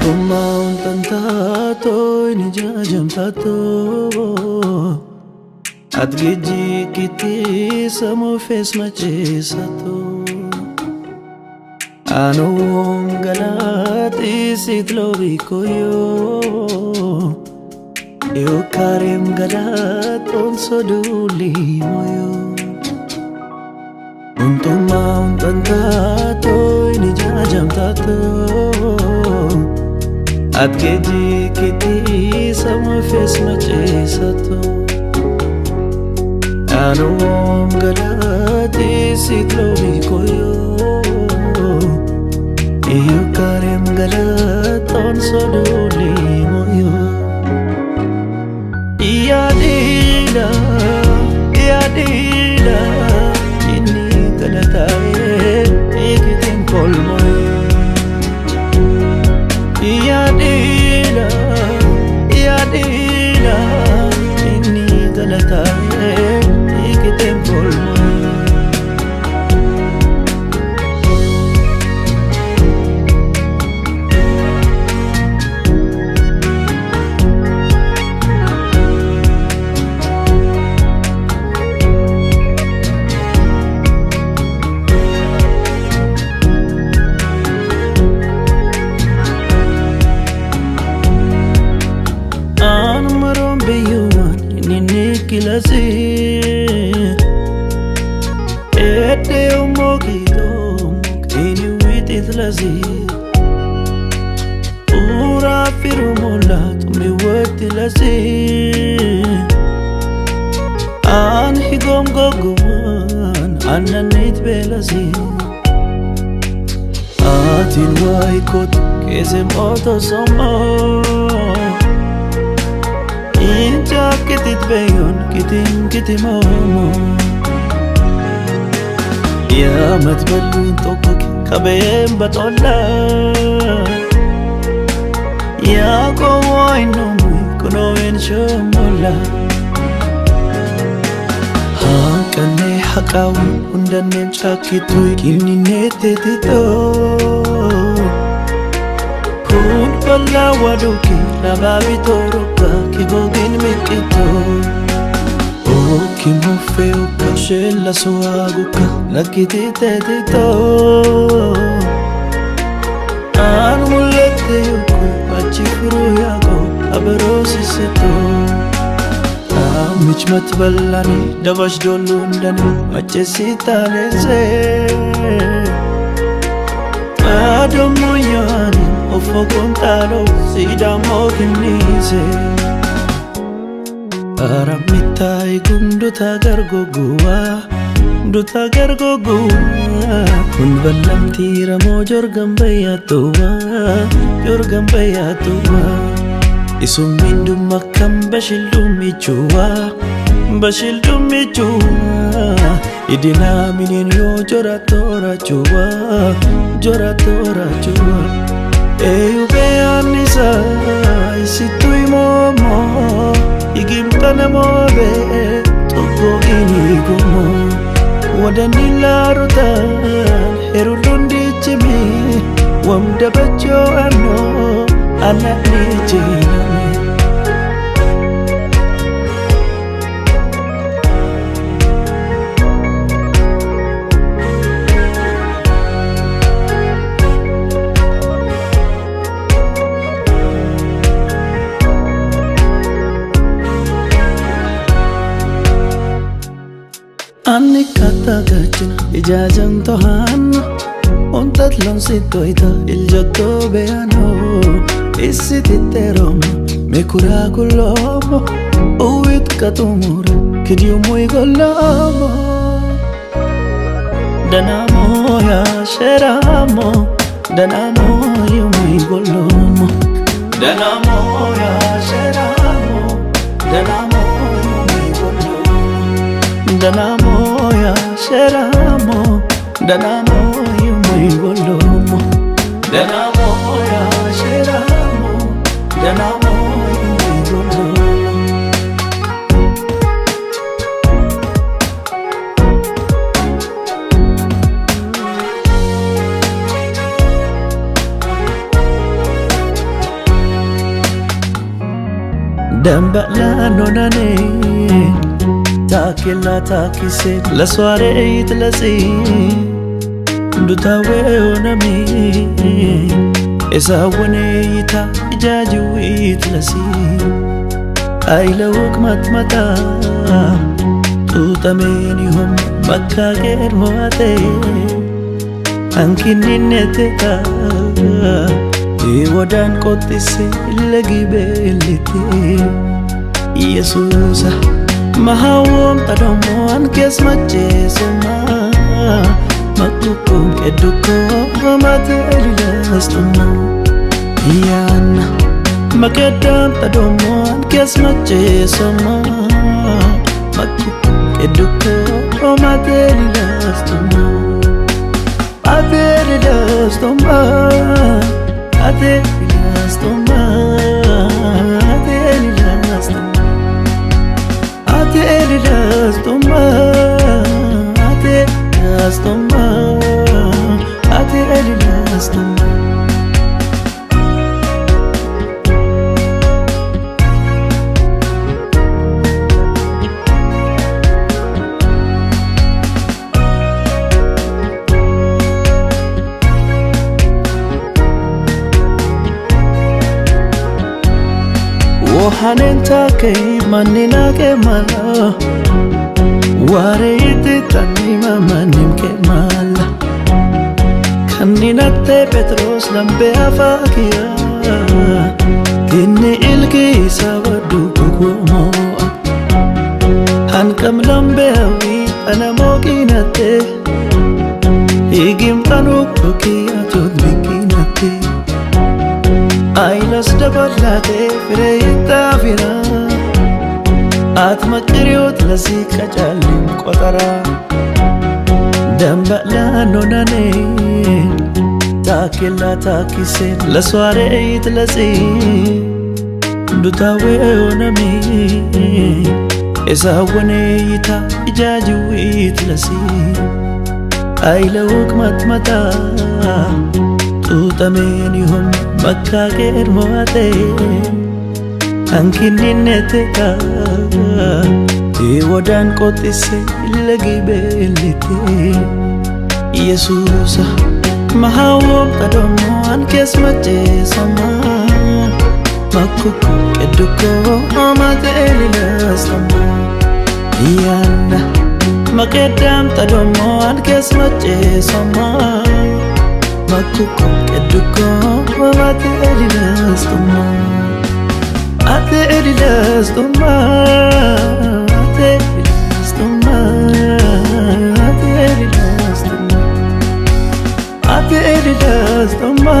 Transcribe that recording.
Untumaun tantato inijajamtato Adgiji kiti samo fes machesato Anum galati sitlobi koyo Yo karim galaton soduli moyo Untumaun tantato inijajamtato Adgiji kiti samo fes machesato Anum galati sitlobi koyo Iyo karim galaton soduli moyo Iya dila Ini galataye ikitin kolmoy Iya dila Ini galataye ikitin kolmoy Kilasi Ete umokito Kini witit lazi Ura firmola Tumi wati lazi An higom gogoman Ananit belazi Atin waikot Kezem oto somo Inja kitit beyon kitin momo Ya matbalin tokok kabem batola Ya kowa inomui kuno inshomola Hakane hakaw undan chakitui kininete tito Kun pala waduki nababi toroka kigogin mikito Kimofeo ka shella suaguka lakitite tito Anulete yuko pachifuru yako aberosi sito Mich matbalani dabash dolundani machesita leze Adomo yani ofo contaro sidamo kinise Aramitai gunduta gargogua Kun balam tira mo jorgam bayatuwa Isumindu makam bashildum ichua Idina minin yo joratora chua Eyube anisa isitui momo Igimtana mobe toko gini gumo Wadani larutan herudundi chimi Wamda bacho ano anak ni jinami Ani kata gachina ijazam tohan Untat lon sitoita iljotto beano Isi titerom me cura gulomo Uit katumura kidiu muy golomo Danamo ya sheramo Danamo yu muy golomo Danamo ya sheramo Danamo yu muy golomo Danamo ya sheramo Danamo yu muy golomo Danamo ya sheramo Danamo yu muy golomo دنبلا نوناني تاكلا تاكسي لسواري تلسي دوتاوي ونمي إساوني تا إجاجوي تلسي أيلوك متمتا توتاميني هم بكا غير مواتي أنكيني نتتا يودان قطسي لغي بيلتي يسوسا مهاوم تدومو أنكيس مجيسما مكوكم كدوكو ماتيري لاستمو يانا مكدام تدومو أنكيس مجيسما مكوكم كدوكو ماتيري لاستمو ماتيري لاستمو ماتيري لاستمو ماتيري لاستمو ماتيري لاستمو ماتيري لاستمو وحنين تاكي منينا كمالا واريتي تنيما منيم كمالا كنينا تي بتروس لمبي أفاكيا إني إلكي سابدو بقومو هنكم لمبي أوي أنا موكينا تي إيجيم تنوك بكيا تدبكينا تي አይለስ ደበላቴ ፍሬታ ፊራ አትመክሪውት ለዚህ ቀጫልም ቆጠራ ደንበላ ኖናኔ ታኬላ ታኪሴ ለሷሬት ለጺ ዱታዌ ኦነሚ ኤሳወኔ ይታ ኢጃጅዊት ለሲ አይለውክ መትመታ توتاميني هم بكا غير مواتي أنكيني نتتا يودان قطسي لغي بيلتي يسوسا مهاوم تدومو أنكيس مجيسما مكوكو كدوكو ماتيري لاستمو يانا مكدام تدومو أنكيس مجيسما مكوكو كدوكو ماتيري لاستمو ماتيري لاستمو ماتيري لاستمو ماتيري لاستمو ماتيري لاستمو